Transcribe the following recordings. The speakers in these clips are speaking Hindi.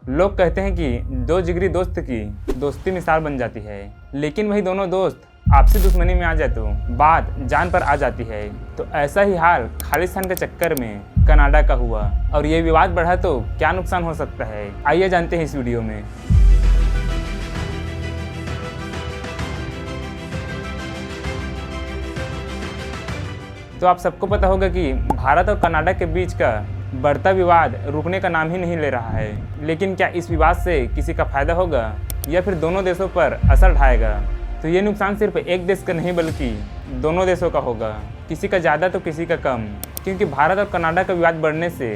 लोग कहते हैं कि दो जिगरी दोस्त की दोस्ती मिसाल बन जाती है, लेकिन वही दोनों दोस्त आपसी दुश्मनी में आ जाए तो बात जान पर आ जाती है। तो ऐसा ही हाल खालिस्तान के चक्कर में कनाडा का हुआ और ये विवाद बढ़ा तो क्या नुकसान हो सकता है, आइए जानते हैं इस वीडियो में। तो आप सबको पता होगा कि भारत और कनाडा के बीच का बढ़ता विवाद रुकने का नाम ही नहीं ले रहा है। लेकिन क्या इस विवाद से किसी का फायदा होगा या फिर दोनों देशों पर असर ढाएगा? तो ये नुकसान सिर्फ एक देश का नहीं बल्कि दोनों देशों का होगा, किसी का ज़्यादा तो किसी का कम। क्योंकि भारत और कनाडा का विवाद बढ़ने से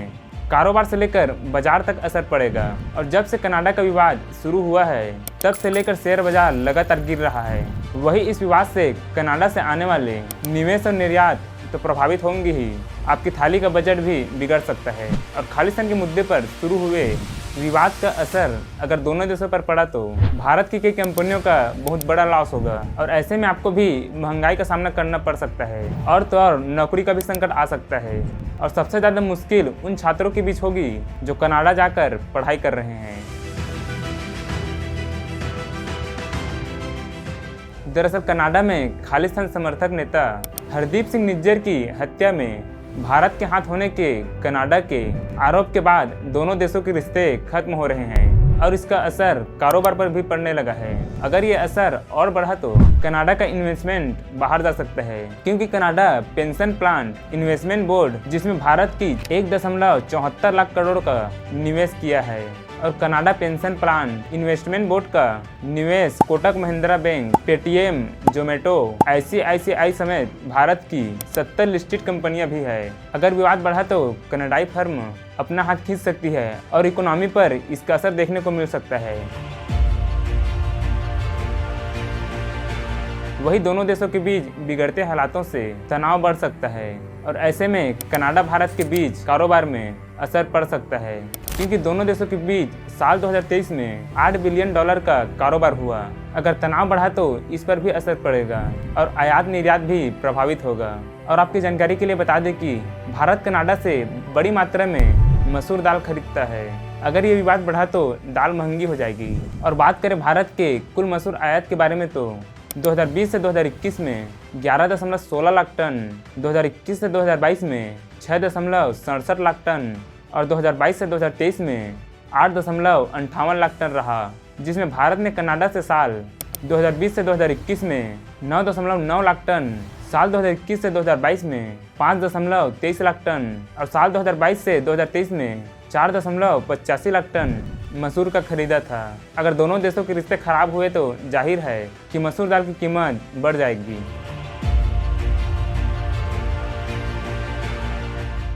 कारोबार से लेकर बाजार तक असर पड़ेगा। और जब से कनाडा का विवाद शुरू हुआ है तब से लेकर शेयर बाजार लगातार गिर रहा है। वही इस विवाद से कनाडा से आने वाले निवेश और निर्यात तो प्रभावित होंगे ही, आपकी थाली का बजट भी बिगड़ सकता है। और खालिस्तान के मुद्दे पर शुरू हुए विवाद का असर अगर दोनों देशों पर पड़ा तो भारत की कई कंपनियों का बहुत बड़ा लॉस होगा और ऐसे में आपको भी महंगाई का सामना करना पड़ सकता है और तो और नौकरी का भी संकट आ सकता है। और सबसे ज़्यादा मुश्किल उन छात्रों के बीच होगी जो कनाडा जाकर पढ़ाई कर रहे हैं। दरअसल कनाडा में खालिस्तान समर्थक नेता हरदीप सिंह निज्जर की हत्या में भारत के हाथ होने के कनाडा के आरोप के बाद दोनों देशों के रिश्ते खत्म हो रहे हैं और इसका असर कारोबार पर भी पड़ने लगा है। अगर ये असर और बढ़ा तो कनाडा का इन्वेस्टमेंट बाहर जा सकता है, क्योंकि Canada pension plan investment board जिसमें भारत की 1.74 लाख करोड़ का निवेश किया है और Canada pension plan investment board का निवेश Kotak Mahindra bank, Paytm, Zomato, ICICI समेत भारत की 70 लिस्टेड कंपनियां भी है। अगर विवाद बढ़ा तो कनाडाई फर्म अपना हाथ खींच सकती है और इकोनॉमी पर इसका असर देखने को मिल सकता है। वही दोनों देशों के बीच बिगड़ते हालातों से तनाव बढ़ सकता है और ऐसे में कनाडा भारत के बीच कारोबार में असर पड़ सकता है, क्योंकि दोनों देशों के बीच साल 2023 में $8 बिलियन का कारोबार हुआ। अगर तनाव बढ़ा तो इस पर भी असर पड़ेगा और आयात निर्यात भी प्रभावित होगा। और आपकी जानकारी के लिए बता दें कि भारत कनाडा से बड़ी मात्रा में मसूर दाल खरीदता है। अगर ये विवाद बढ़ा तो दाल महंगी हो जाएगी। और बात करें भारत के कुल मसूर आयात के बारे में तो 2020 से 2021 में 11.16 लाख टन, 2021 से 2022 में 6.67 लाख टन और 2022 से 2023 में 8.58 लाख टन रहा, जिसमें भारत ने कनाडा से साल 2020 से 2021 में 9.9 लाख टन, साल 2021 से 2022 में 5.23 लाख टन और साल 2022 से 2023 में 4.85 लाख टन मसूर का खरीदा था। अगर दोनों देशों के रिश्ते खराब हुए तो जाहिर है कि मसूर दाल की कीमत बढ़ जाएगी।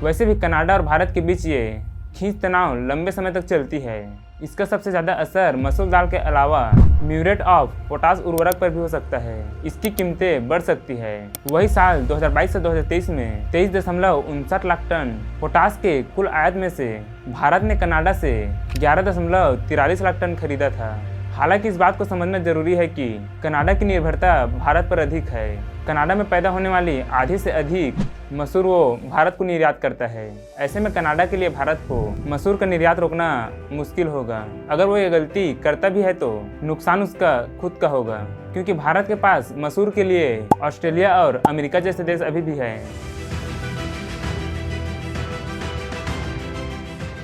वैसे भी कनाडा और भारत के बीच ये खींच तनाव लंबे समय तक चलती है। इसका सबसे ज़्यादा असर मसूर दाल के अलावा म्यूरेट ऑफ पोटाश उर्वरक पर भी हो सकता है। इसकी कीमतें बढ़ सकती है। वही साल 2022 से 2023 में 23.59 लाख टन पोटाश के कुल आयात में से भारत ने कनाडा से 11.43 लाख टन खरीदा था। हालांकि इस बात को समझना जरूरी है कि कनाडा की निर्भरता भारत पर अधिक है। कनाडा में पैदा होने वाली आधी से अधिक मसूर वो भारत को निर्यात करता है। ऐसे में कनाडा के लिए भारत को मसूर का निर्यात रोकना मुश्किल होगा। अगर वो ये गलती करता भी है तो नुकसान उसका खुद का होगा, क्योंकि भारत के पास मसूर के लिए ऑस्ट्रेलिया और अमेरिका जैसे देश अभी भी हैं।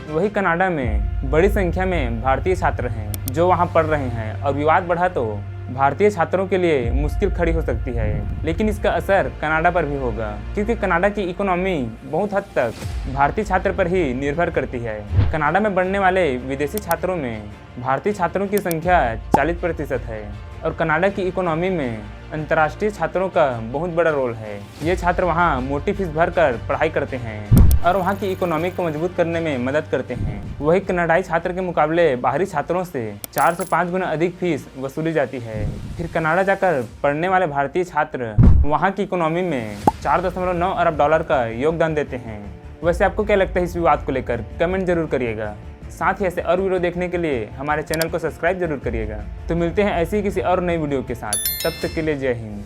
वही कनाडा में बड़ी संख्या में भारतीय छात्र हैं जो वहां पढ़ रहे हैं और विवाद बढ़ा तो भारतीय छात्रों के लिए मुश्किल खड़ी हो सकती है। लेकिन इसका असर कनाडा पर भी होगा, क्योंकि कनाडा की इकोनॉमी बहुत हद तक भारतीय छात्र पर ही निर्भर करती है। कनाडा में बढ़ने वाले विदेशी छात्रों में भारतीय छात्रों की संख्या 40% है और कनाडा की इकोनॉमी में अंतर्राष्ट्रीय छात्रों का बहुत बड़ा रोल है। ये छात्र वहाँ मोटी फीस भरकर पढ़ाई करते हैं और वहाँ की इकोनॉमी को मजबूत करने में मदद करते हैं। वही कनाडाई छात्र के मुकाबले बाहरी छात्रों से 4 से 5 गुना अधिक फीस वसूली जाती है। फिर कनाडा जाकर पढ़ने वाले भारतीय छात्र वहाँ की इकोनॉमी में $4.9 अरब का योगदान देते हैं। वैसे आपको क्या लगता है इस विवाद को लेकर? कमेंट जरूर करिएगा। साथ ही ऐसे और वीडियो देखने के लिए हमारे चैनल को सब्सक्राइब जरूर करिएगा। तो मिलते हैं ऐसी किसी और नई वीडियो के साथ। तब तक के लिए जय हिंद।